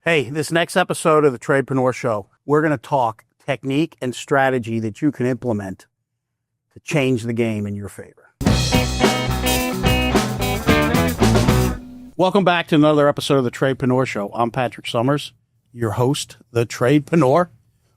Hey, this next episode of the Tradepreneur Show, we're going to talk technique and strategy that you can implement to change the game in your favor. Welcome back to another episode of the Tradepreneur Show. I'm Patrick Summers, your host, the Tradepreneur,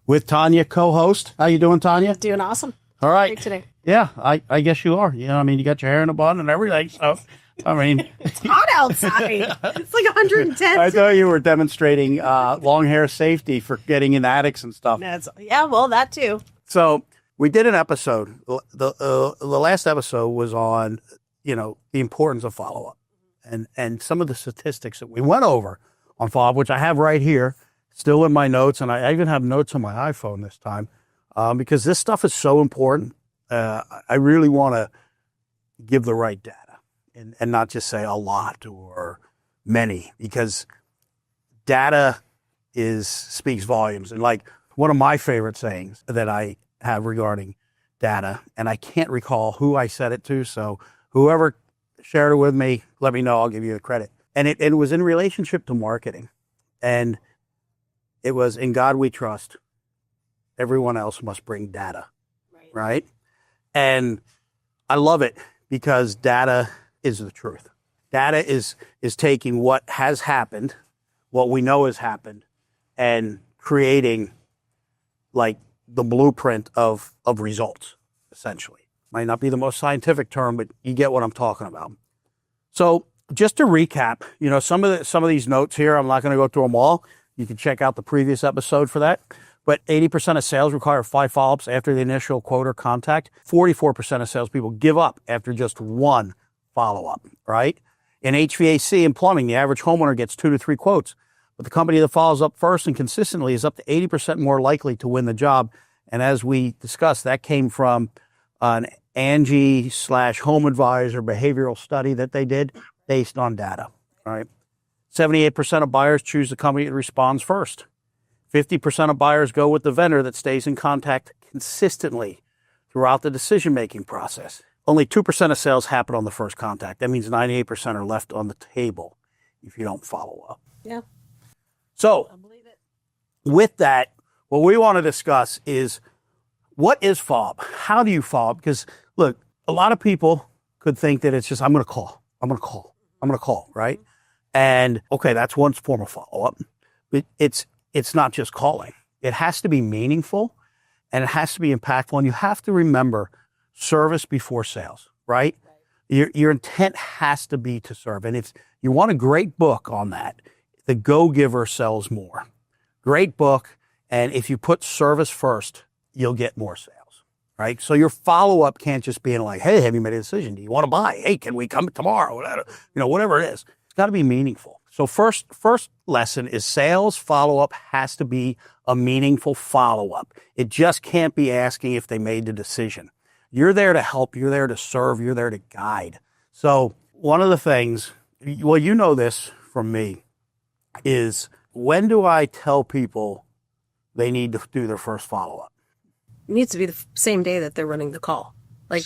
with Tanya, co-host. How you doing, Tanya? Doing awesome. All right. Great today. Yeah, I guess you are. You know, I mean, you got your hair in a bun and everything. So, I mean, it's hot outside. It's like 110. I thought you were demonstrating long hair safety for getting in attics and stuff. Yeah, well, that too. So we did an episode. The last episode was on, the importance of follow-up and some of the statistics that we went over on follow-up, which I have right here, still in my notes. And I even have notes on my iPhone this time because this stuff is so important. I really want to give the right data and not just say a lot or many, because data speaks volumes. And like one of my favorite sayings that I have regarding data, and I can't recall who I said it to, so whoever shared it with me, let me know, I'll give you the credit. And it was in relationship to marketing. And it was, in God we trust, everyone else must bring data, right? And I love it because data is the truth. Data is taking what has happened, what we know has happened, and creating like the blueprint of results, essentially. Might not be the most scientific term, but you get what I'm talking about. So just to recap, some of these notes here, I'm not going to go through them all. You can check out the previous episode for that. But 80% of sales require 5 follow-ups after the initial quote or contact. 44% of salespeople give up after just 1 follow-up, right? In HVAC and plumbing, the average homeowner gets 2 to 3 quotes. But the company that follows up first and consistently is up to 80% more likely to win the job. And as we discussed, that came from an Angie/Home Advisor behavioral study that they did based on data, right? 78% of buyers choose the company that responds first. 50% of buyers go with the vendor that stays in contact consistently throughout the decision-making process. Only 2% of sales happen on the first contact. That means 98% are left on the table if you don't follow up. Yeah. So, I believe it. With that, what we want to discuss is, what is follow-up? How do you follow up? Because, look, a lot of people could think that it's just, I'm going to call, right? And, okay, that's one form of follow-up. But it's not just calling. It has to be meaningful, and it has to be impactful. And you have to remember service before sales, right? Your intent has to be to serve. And if you want a great book on that, The Go-Giver Sells More. Great book. And if you put service first, you'll get more sales, right? So your follow-up can't just be like, hey, have you made a decision? Do you want to buy? Hey, can we come tomorrow? Whatever it is. It's got to be meaningful. So first lesson is sales follow-up has to be a meaningful follow-up. It just can't be asking if they made the decision. You're there to help. You're there to serve. You're there to guide. So one of the things, well, you know this from me, is when do I tell people they need to do their first follow-up? It needs to be the same day that they're running the call. Like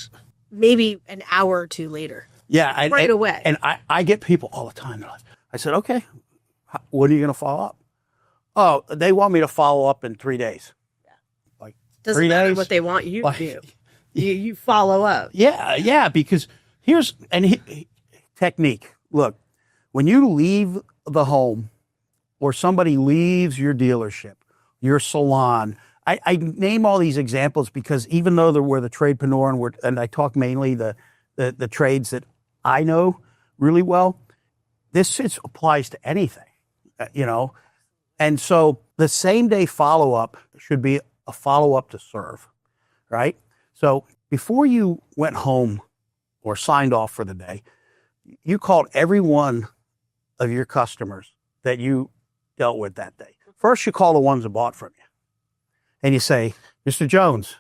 maybe an hour or two later. Yeah. Right away. And I get people all the time. I said, okay, when are you going to follow up? Oh, they want me to follow up in 3 days. Yeah. Like doesn't 3 matter days? what they want you to do. You follow up. Yeah, because here's technique. Look, when you leave the home or somebody leaves your dealership, your salon, I name all these examples because even though we're the tradepreneur and I talk mainly the trades that I know really well, this applies to anything, And so the same day follow-up should be a follow-up to serve, right? So before you went home or signed off for the day, you called every one of your customers that you dealt with that day. First, you call the ones that bought from you. And you say, Mr. Jones,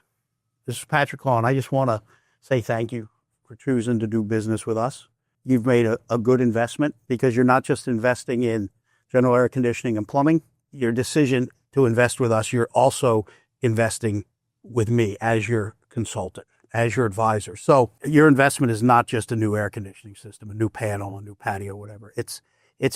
this is Patrick calling. I just want to say thank you for choosing to do business with us. You've made a good investment because you're not just investing in general air conditioning and plumbing. Your decision to invest with us, you're also investing with me as your consultant, as your advisor. So your investment is not just a new air conditioning system, a new panel, a new patio, whatever. It's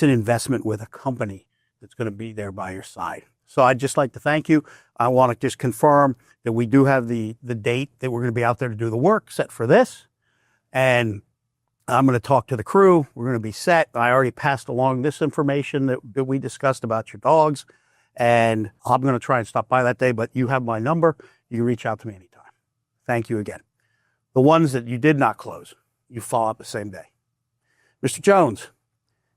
an investment with a company that's going to be there by your side. So I'd just like to thank you. I want to just confirm that we do have the date that we're going to be out there to do the work set for this. And I'm going to talk to the crew. We're going to be set. I already passed along this information that we discussed about your dogs. And I'm going to try and stop by that day, but you have my number. You can reach out to me anytime. Thank you again. The ones that you did not close, you follow up the same day. Mr. Jones,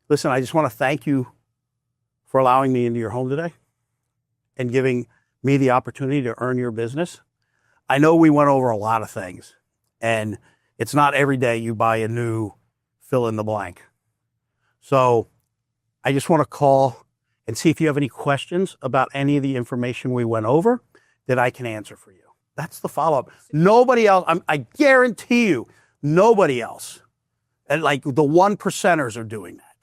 listen, I just want to thank you for allowing me into your home today and giving me the opportunity to earn your business. I know we went over a lot of things, and it's not every day you buy a new fill in the blank. So I just want to call and see if you have any questions about any of the information we went over that I can answer for you. That's the follow-up. Nobody else, I guarantee you, nobody else. And like the 1%ers are doing that.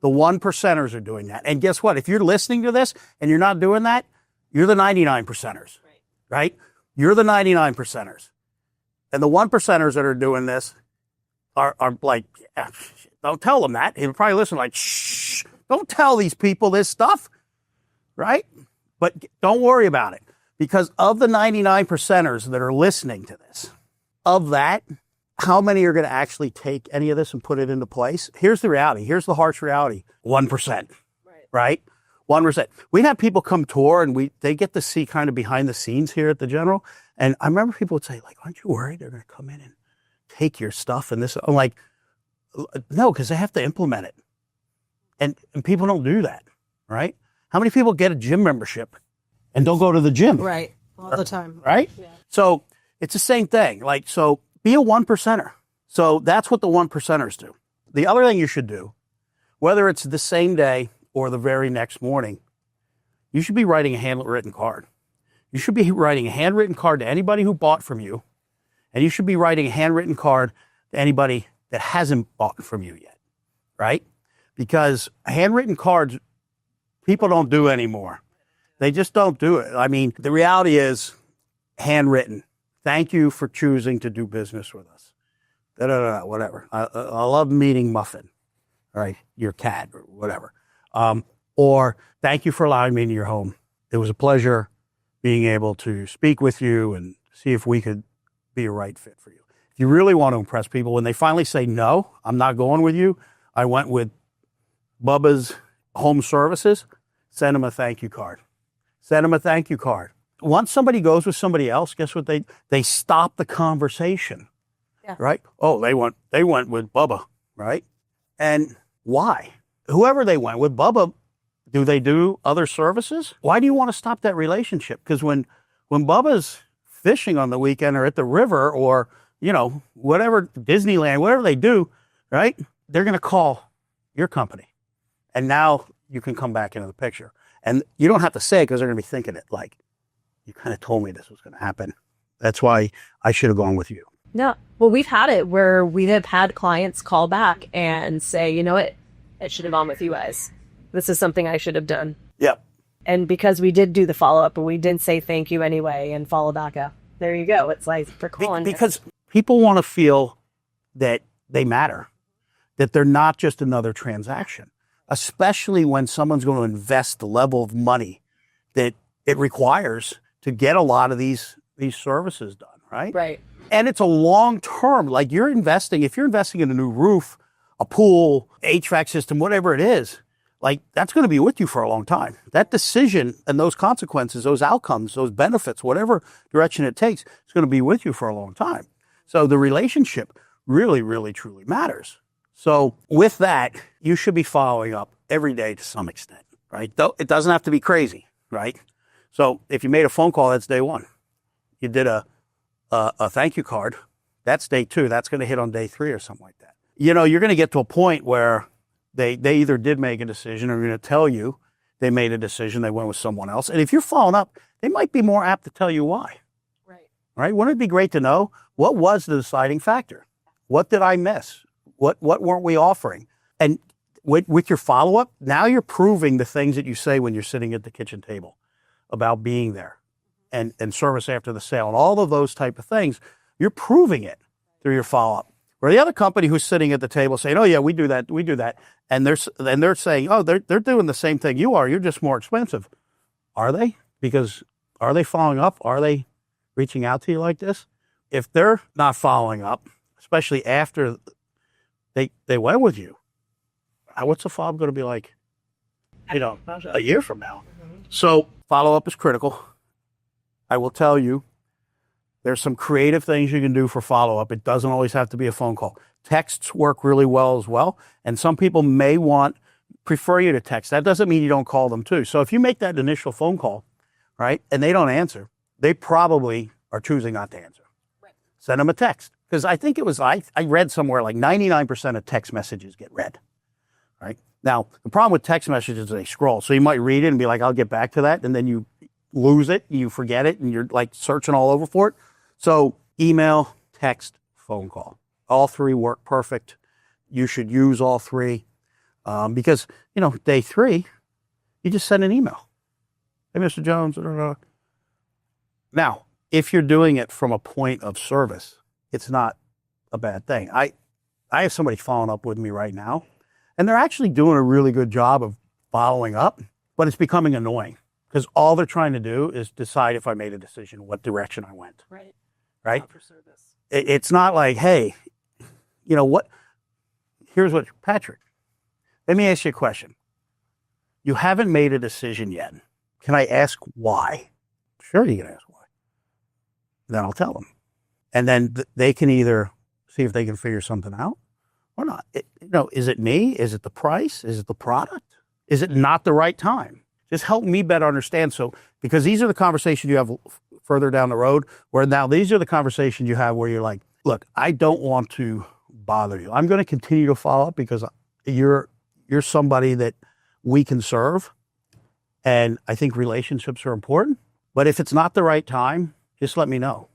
The 1%ers are doing that. And guess what? If you're listening to this and you're not doing that, you're the 99%ers, right? You're the 99%ers. And the 1%ers that are doing this are like, yeah, don't tell them that. He'll probably listen like, shh, don't tell these people this stuff, right? But don't worry about it, because of the 99%ers that are listening to this, of that, how many are going to actually take any of this and put it into place? Here's the reality. Here's the harsh reality. 1%, right? 1%. We have people come tour and they get to see kind of behind the scenes here at the General. And I remember people would say, like, aren't you worried they're going to come in and take your stuff and this? I'm like, no, because they have to implement it. And people don't do that, right? How many people get a gym membership and don't go to the gym? Right. All the time. Right? Yeah. So it's the same thing. Like, so be a 1%er. So that's what the 1%ers do. The other thing you should do, whether it's the same day or the very next morning, you should be writing a handwritten card. You should be writing a handwritten card to anybody who bought from you, and you should be writing a handwritten card to anybody that hasn't bought from you yet, right? Because handwritten cards, people don't do anymore. They just don't do it. I mean, the reality is handwritten. Thank you for choosing to do business with us. Whatever. I love meeting Muffin, right? Your cat or whatever. Or thank you for allowing me into your home. It was a pleasure being able to speak with you and see if we could be a right fit for you. If you really want to impress people, when they finally say, no, I'm not going with you, I went with Bubba's Home Services, send them a thank you card. Send them a thank you card. Once somebody goes with somebody else, guess what? They stop the conversation, right? Oh, they went with Bubba, right? And why? Whoever they went with, Bubba, do they do other services? Why do you want to stop that relationship? Because when Bubba's fishing on the weekend or at the river or, you know, whatever, Disneyland, whatever they do, right? They're going to call your company. And now you can come back into the picture. And you don't have to say it because they're going to be thinking it like, you kind of told me this was going to happen. That's why I should have gone with you. No. Well, we've had it where we have had clients call back and say, you know what, I should have gone with you guys. This is something I should have done. Yep. And because we did do the follow-up, but we didn't say thank you anyway and follow back up. There you go. It's like for calling. Because people want to feel that they matter, that they're not just another transaction, especially when someone's going to invest the level of money that it requires to get a lot of these services done, right? Right. And it's a long term. Like if you're investing in a new roof, a pool, HVAC system, whatever it is, like that's going to be with you for a long time. That decision and those consequences, those outcomes, those benefits, whatever direction it takes, it's going to be with you for a long time. So the relationship really, really, truly matters. So with that, you should be following up every day to some extent, right? Though it doesn't have to be crazy, right? So if you made a phone call, that's day one. You did a thank you card, that's day two. That's going to hit on day three or something like that. You know, you're going to get to a point where they either did make a decision or are going to tell you they made a decision, they went with someone else. And if you're following up, they might be more apt to tell you why. Right? Wouldn't it be great to know what was the deciding factor? What did I miss? What weren't we offering? And with your follow-up, now you're proving the things that you say when you're sitting at the kitchen table about being there and service after the sale and all of those type of things. You're proving it through your follow-up. Or the other company who's sitting at the table saying, oh yeah, we do that. And they're saying, oh, they're doing the same thing you are. You're just more expensive. Are they? Because are they following up? Are they reaching out to you like this? If they're not following up, especially after they went with you, what's the follow-up going to be like, a year from now? So follow-up is critical. I will tell you, there's some creative things you can do for follow-up. It doesn't always have to be a phone call. Texts work really well as well. And some people may prefer you to text. That doesn't mean you don't call them too. So if you make that initial phone call, right, and they don't answer, they probably are choosing not to answer. Right. Send them a text. Because I think I read somewhere like 99% of text messages get read. Right? Now, the problem with text messages is they scroll. So you might read it and be like, I'll get back to that. And then you lose it, you forget it, and you're like searching all over for it. So email, text, phone call. All three work perfect. You should use all three because, day 3, you just send an email. Hey, Mr. Jones. Now, if you're doing it from a point of service, it's not a bad thing. I have somebody following up with me right now, and they're actually doing a really good job of following up, but it's becoming annoying because all they're trying to do is decide if I made a decision, what direction I went. Right. Right? It's not like, hey, here's what, Patrick, let me ask you a question. You haven't made a decision yet. Can I ask why? Sure, you can ask why. Then I'll tell them. And then they can either see if they can figure something out or not. Is it me? Is it the price? Is it the product? Is it not the right time? Just help me better understand. So, because these are the conversations you have further down the road, where now these are the conversations you have where you're like, look, I don't want to bother you. I'm going to continue to follow up because you're somebody that we can serve. And I think relationships are important. But if it's not the right time, just let me know.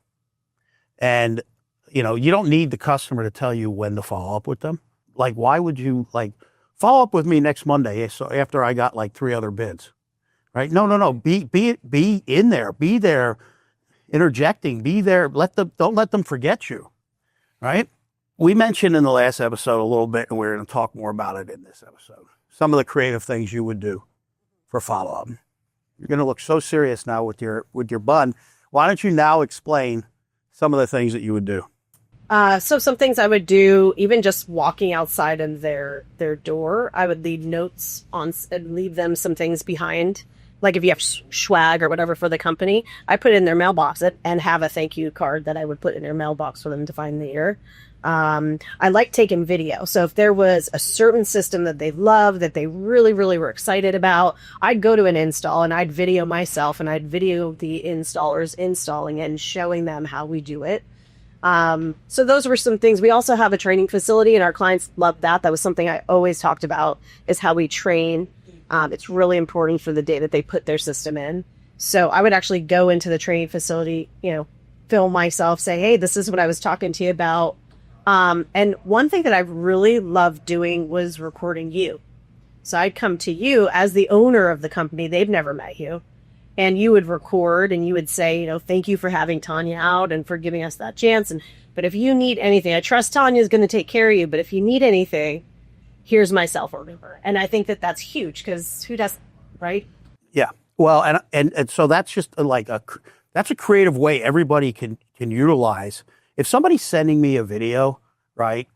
And, you don't need the customer to tell you when to follow up with them. Like, why would you follow up with me next Monday? So after I got 3 other bids, right? No. Be in there. Be there, interjecting. Be there. Don't let them forget you, right? We mentioned in the last episode a little bit, and we're going to talk more about it in this episode. Some of the creative things you would do for follow-up. You're going to look so serious now with your bun. Why don't you now explain some of the things that you would do? So some things I would do, even just walking outside in their door, I would leave notes on and leave them some things behind. Like if you have swag or whatever for the company, I put it in their mailbox and have a thank you card that I would put in their mailbox for them to find in the year. I like taking video. So if there was a certain system that they love, that they really, really were excited about, I'd go to an install and I'd video myself and I'd video the installers installing it and showing them how we do it. So those were some things. We also have a training facility and our clients love that. That was something I always talked about, is how we train. It's really important for the day that they put their system in. So I would actually go into the training facility, film myself, say, hey, this is what I was talking to you about. And one thing that I really loved doing was recording you. So I'd come to you as the owner of the company. They've never met you. And you would record and you would say, thank you for having Tanya out and for giving us that chance. But if you need anything, I trust Tanya's going to take care of you. But if you need anything, here's my cell phone number. And I think that that's huge because who does, right? Yeah. Well, and so that's just that's a creative way everybody can utilize. If somebody's sending me a video, right,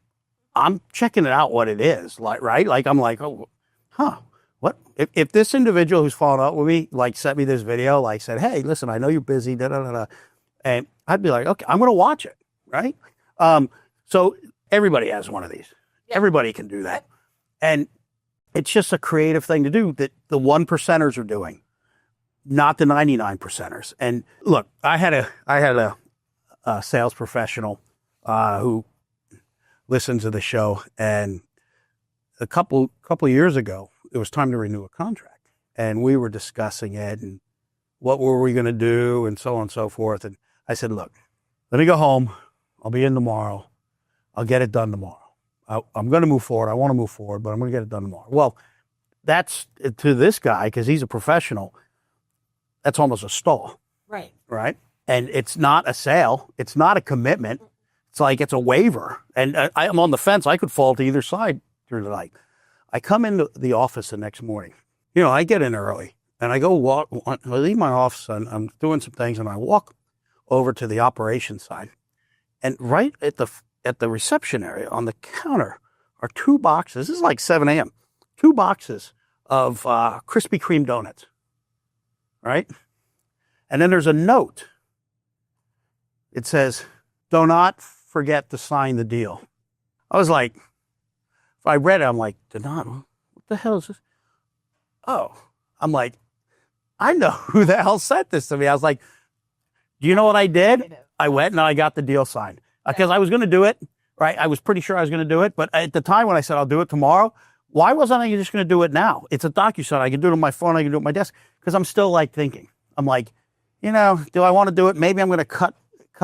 I'm checking it out what it is, right? I'm like, oh, huh. What if this individual who's following up with me, sent me this video, said, hey, listen, I know you're busy, and I'd be like, okay, I'm going to watch it, right? So everybody has one of these. Yeah. Everybody can do that. And it's just a creative thing to do that the 1%ers are doing, not the 99%ers. And look, I had a sales professional who listens to the show, and a couple of years ago, it was time to renew a contract, and we were discussing it and what were we going to do and so on and so forth. And I said, look, let me go home. I'll be in tomorrow. I'll get it done tomorrow. I'm going to move forward. I want to move forward, but I'm going to get it done tomorrow. Well, that's to this guy, because he's a professional, that's almost a stall. Right. Right. And it's not a sale. It's not a commitment. It's like it's a waiver. And I'm on the fence. I could fall to either side through the night. I come into the office the next morning. I get in early and I go walk. I leave my office and I'm doing some things and I walk over to the operations side. And right at the reception area on the counter are 2 boxes. This is like 7 a.m. 2 boxes of Krispy Kreme donuts, right? And then there's a note. It says, "Do not forget to sign the deal." I was like, if I read it, I'm like, what the hell is this? Oh, I'm like, I know who the hell sent this to me. I was like, do you know what I did? I went and I got the deal signed because I was going to do it, right? I was pretty sure I was going to do it. But at the time when I said I'll do it tomorrow, why wasn't I just going to do it now? It's a DocuSign. I can do it on my phone. I can do it on my desk because I'm still like thinking. I'm like, do I want to do it? Maybe I'm going to cut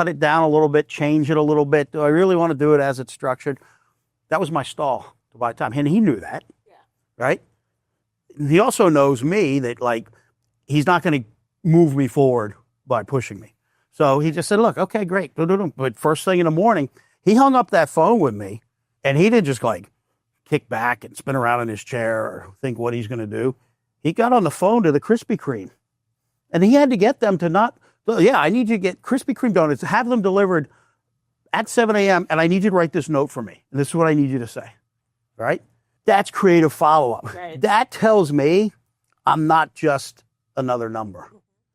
it down a little bit, change it a little bit. Do I really want to do it as it's structured? That was my stall to buy time. And he knew that, right? He also knows me that, like, he's not going to move me forward by pushing me. So he just said, look, okay, great. But first thing in the morning, he hung up that phone with me, and he didn't just, like, kick back and spin around in his chair or think what he's going to do. He got on the phone to the Krispy Kreme, and he had to get them to not, I need you to get Krispy Kreme donuts, have them delivered at 7 a.m., and I need you to write this note for me. And this is what I need you to say, right? That's creative follow-up. Right. That tells me I'm not just another number,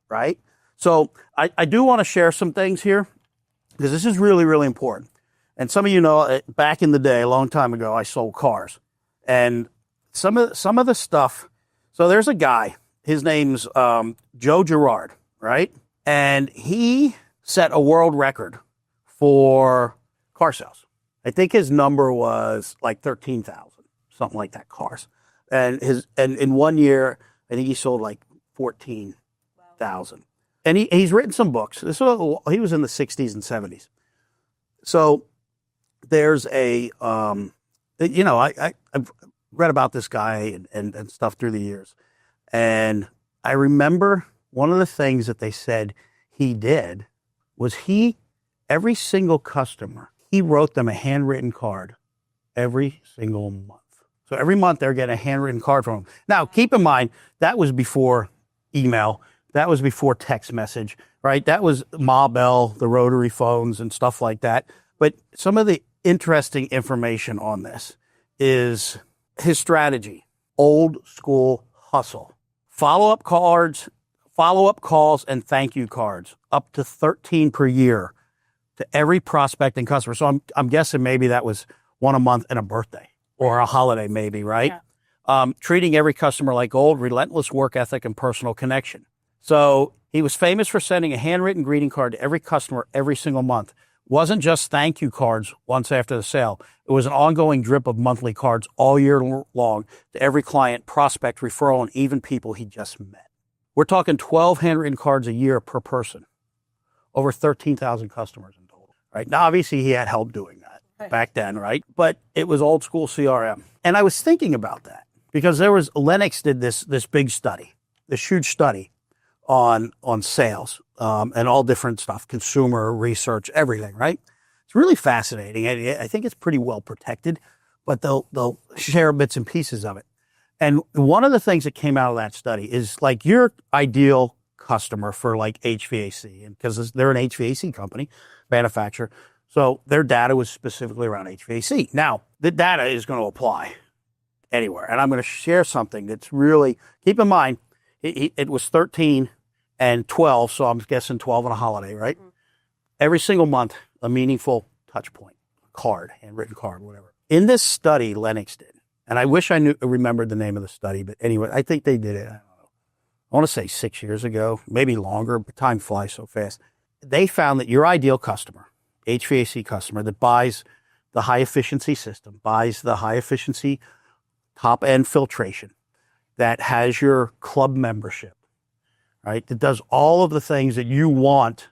right? So I do want to share some things here because this is really, really important. And some of you know, back in the day, a long time ago, I sold cars. And some of the stuff, so there's a guy, his name's Joe Girard, right? And he set a world record for car sales. I think his number was like 13,000, something like that, cars. And in 1 year, I think he sold like 14,000. And he's written some books. He was in the 60s and 70s. So there's I've read about this guy and stuff through the years. And I remember one of the things that they said he did was every single customer, he wrote them a handwritten card every single month. So every month they're getting a handwritten card from him. Now, keep in mind, that was before email. That was before text message, right? That was Ma Bell, the rotary phones and stuff like that. But some of the interesting information on this is his strategy, old school hustle, follow-up calls, and thank you cards, up to 13 per year to every prospect and customer. So I'm guessing maybe that was one a month and a birthday or a holiday maybe, right? Yeah. Treating every customer like gold, relentless work ethic, and personal connection. So he was famous for sending a handwritten greeting card to every customer every single month. Wasn't just thank you cards once after the sale. It was an ongoing drip of monthly cards all year long to every client, prospect, referral, and even people he just met. We're talking 12 handwritten cards a year per person. Over 13,000 customers in total. Right? Now, obviously, he had help doing that back then, right? But it was old school CRM. And I was thinking about that because Lennox did this big study, this huge study on sales and all different stuff, consumer research, everything, right? It's really fascinating. I think it's pretty well protected, but they'll share bits and pieces of it. And one of the things that came out of that study is like your ideal customer for like HVAC, and because they're an HVAC company, manufacturer. So their data was specifically around HVAC. Now, the data is going to apply anywhere. And I'm going to share something that's really, keep in mind, it was 13 and 12, so I'm guessing 12 on a holiday, right? Mm-hmm. Every single month, a meaningful touch point, card, handwritten card, whatever. In this study, Lennox did, and I wish I remembered the name of the study, but anyway, I think they did it, I don't know. I want to say 6 years ago, maybe longer, but time flies so fast. They found that your ideal customer, HVAC customer that buys the high efficiency system, buys the high efficiency top end filtration, that has your club membership, right? That does all of the things that you want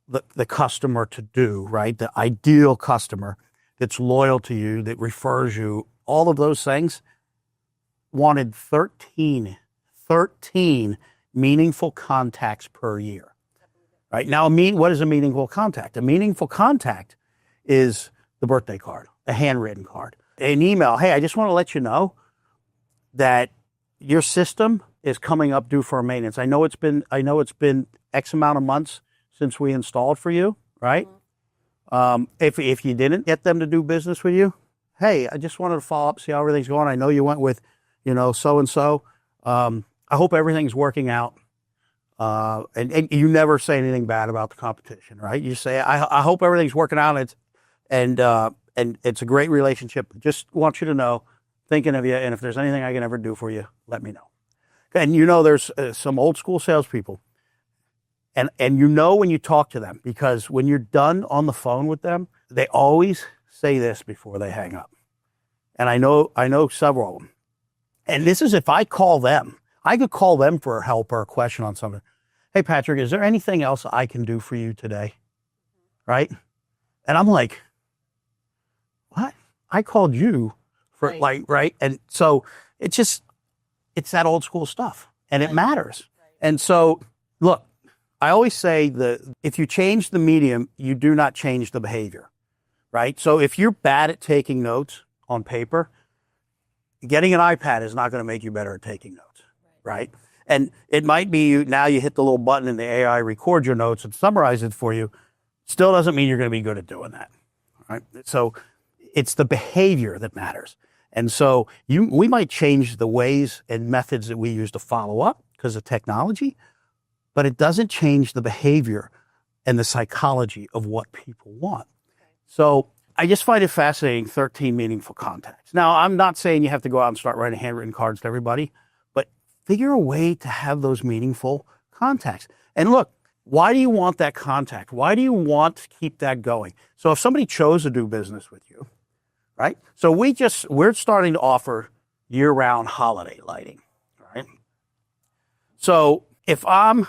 the customer to do, right? The ideal customer that's loyal to you, that refers you, all of those things, wanted 13 meaningful contacts per year, right? Now, what is a meaningful contact? A meaningful contact is the birthday card, a handwritten card, an email. Hey, I just want to let you know that your system is coming up due for maintenance. I know it's been X amount of months since we installed for you, right? If you didn't get them to do business with you, hey, I just wanted to follow up, see how everything's going. I know you went with, so and so. I hope everything's working out. And you never say anything bad about the competition, right? You say, I hope everything's working out. And it's a great relationship. Just want you to know, thinking of you. And if there's anything I can ever do for you, let me know. And there's some old school salespeople. And when you talk to them, because when you're done on the phone with them, they always say this before they hang up. And I know several of them. And this is if I call them. I could call them for help or a question on something. Hey, Patrick, is there anything else I can do for you today? Right? And I'm like, what? I called you for right? And so it's that old school stuff and it matters. Right. And so, look, I always say if you change the medium, you do not change the behavior, right? So if you're bad at taking notes on paper, getting an iPad is not going to make you better at taking notes. Right? And it might be now you hit the little button and the AI records your notes and summarize it for you. Still doesn't mean you're going to be good at doing that. Right? So it's the behavior that matters. And so we might change the ways and methods that we use to follow up because of technology, but it doesn't change the behavior and the psychology of what people want. So I just find it fascinating, 13 meaningful contacts. Now, I'm not saying you have to go out and start writing handwritten cards to everybody, figure a way to have those meaningful contacts. And look, why do you want that contact? Why do you want to keep that going? So if somebody chose to do business with you, right? So we're starting to offer year-round holiday lighting, right? So if I'm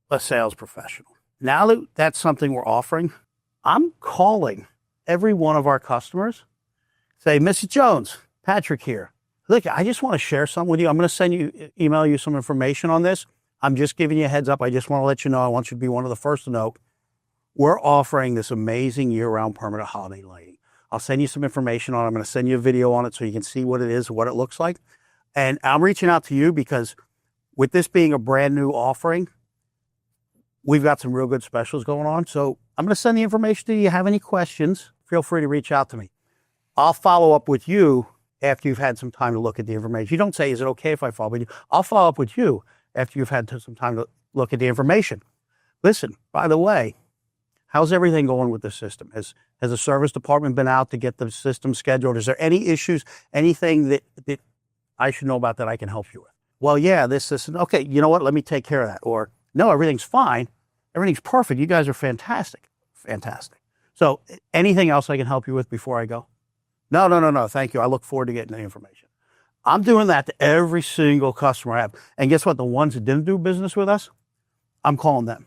a sales professional, now that that's something we're offering, I'm calling every one of our customers, say, Mrs. Jones, Patrick here. Look, I just want to share something with you. I'm going to email you some information on this. I'm just giving you a heads up. I just want to let you know. I want you to be one of the first to know. We're offering this amazing year-round permanent holiday lighting. I'll send you some information on it. I'm going to send you a video on it so you can see what it is, what it looks like. And I'm reaching out to you because with this being a brand new offering, we've got some real good specials going on. So I'm going to send the information to you. If you have any questions, feel free to reach out to me. I'll follow up with you after you've had some time to look at the information. You don't say, is it okay if I follow up with you? I'll follow up with you after you've had some time to look at the information. Listen, by the way, how's everything going with the system? Has the service department been out to get the system scheduled? Is there any issues, anything that I should know about that I can help you with? Well, yeah, this system. Okay, you know what? Let me take care of that. Or, no, everything's fine. Everything's perfect. You guys are fantastic. Fantastic. So anything else I can help you with before I go? No. Thank you. I look forward to getting the information. I'm doing that to every single customer I have. And guess what? The ones that didn't do business with us, I'm calling them.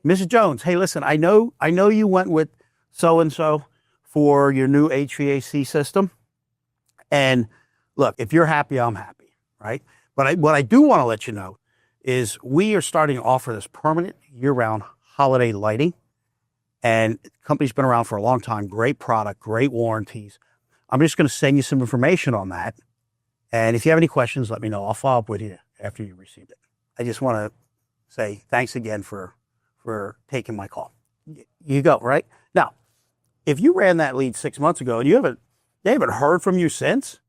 Mrs. Jones, hey, listen, I know you went with so-and-so for your new HVAC system. And look, if you're happy, I'm happy, right? But what I do want to let you know is we are starting to offer this permanent year-round holiday lighting. And the company's been around for a long time. Great product, great warranties. I'm just going to send you some information on that. And if you have any questions, let me know. I'll follow up with you after you receive it. I just want to say thanks again for taking my call. You go, right? Now, if you ran that lead 6 months ago and they haven't heard from you since,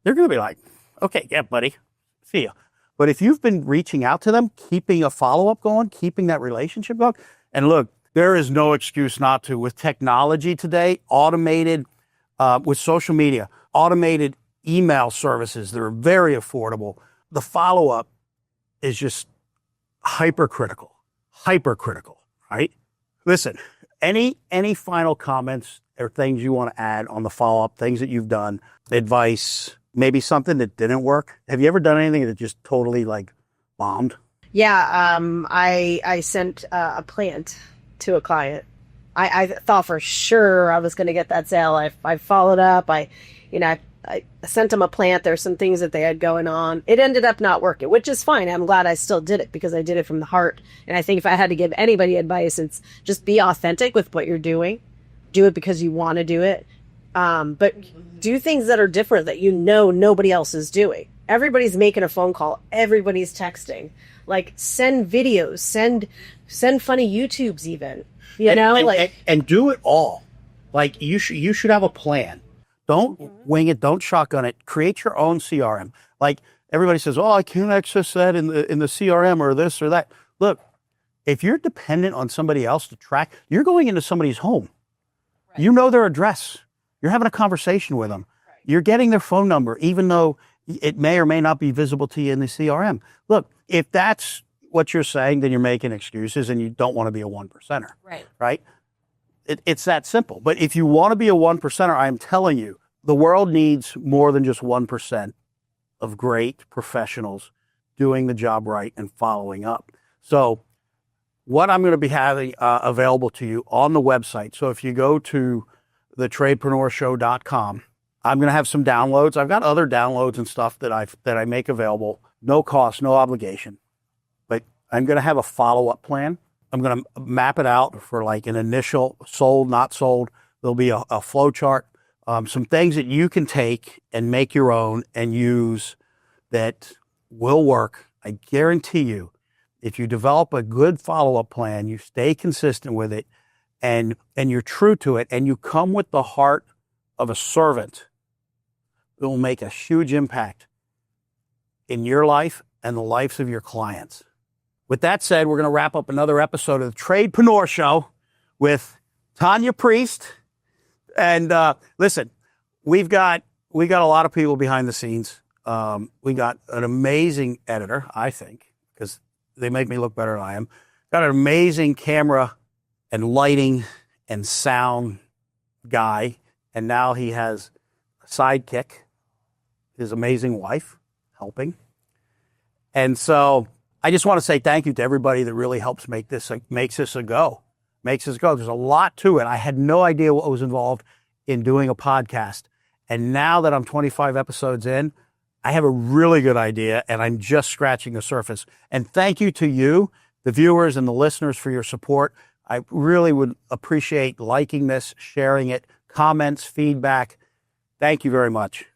they're going to be like, okay, yeah, buddy, see ya. But if you've been reaching out to them, keeping a follow-up going, keeping that relationship going, and look, there is no excuse not to. With technology today, automated, with social media, automated email services that are very affordable, the follow-up is just hypercritical, right? Listen, any final comments or things you want to add on the follow-up, things that you've done, advice, maybe something that didn't work? Have you ever done anything that just totally bombed? Yeah, I sent a plant to a client. I thought for sure I was going to get that sale. I followed up. I sent them a plant. There's some things that they had going on. It ended up not working, which is fine. I'm glad I still did it because I did it from the heart. And I think if I had to give anybody advice, it's just be authentic with what you're doing. do it because you want to do it. But do things that are different that nobody else is doing. Everybody's making a phone call. Everybody's texting. Like, send videos, send funny YouTubes even, and do it all. Like, you should have a plan. Don't wing it. Don't shotgun it. Create your own CRM. Like, everybody says, oh, I can't access that in the CRM or this or that. Look, if you're dependent on somebody else to track, you're going into somebody's home. Right. You know their address. You're having a conversation with them. Right. You're getting their phone number, even though it may or may not be visible to you in the CRM. Look, if that's what you're saying, then you're making excuses and you don't want to be a 1%er. Right? It's that simple. But if you want to be a 1%er, I'm telling you, the world needs more than just 1% of great professionals doing the job right and following up. So what I'm going to be having available to you on the website. So if you go to the Tradepreneurshow.com, I'm going to have some downloads. I've got other downloads and stuff that I make available. No cost, no obligation. But I'm going to have a follow-up plan. I'm going to map it out for like an initial sold, not sold. There'll be a flow chart, some things that you can take and make your own and use that will work. I guarantee you, if you develop a good follow-up plan, you stay consistent with it, and you're true to it, and you come with the heart of a servant, it will make a huge impact in your life and the lives of your clients. With that said, we're going to wrap up another episode of the Tradepreneur Show with Tanya Priest. And listen, we've got a lot of people behind the scenes. We got an amazing editor, I think, because they make me look better than I am. Got an amazing camera and lighting and sound guy. And now he has a sidekick, his amazing wife, helping. And so I just want to say thank you to everybody that really helps makes this go. There's a lot to it. I had no idea what was involved in doing a podcast. And now that I'm 25 episodes in, I have a really good idea, and I'm just scratching the surface. And thank you to you, the viewers and the listeners, for your support. I really would appreciate liking this, sharing it, comments, feedback. Thank you very much.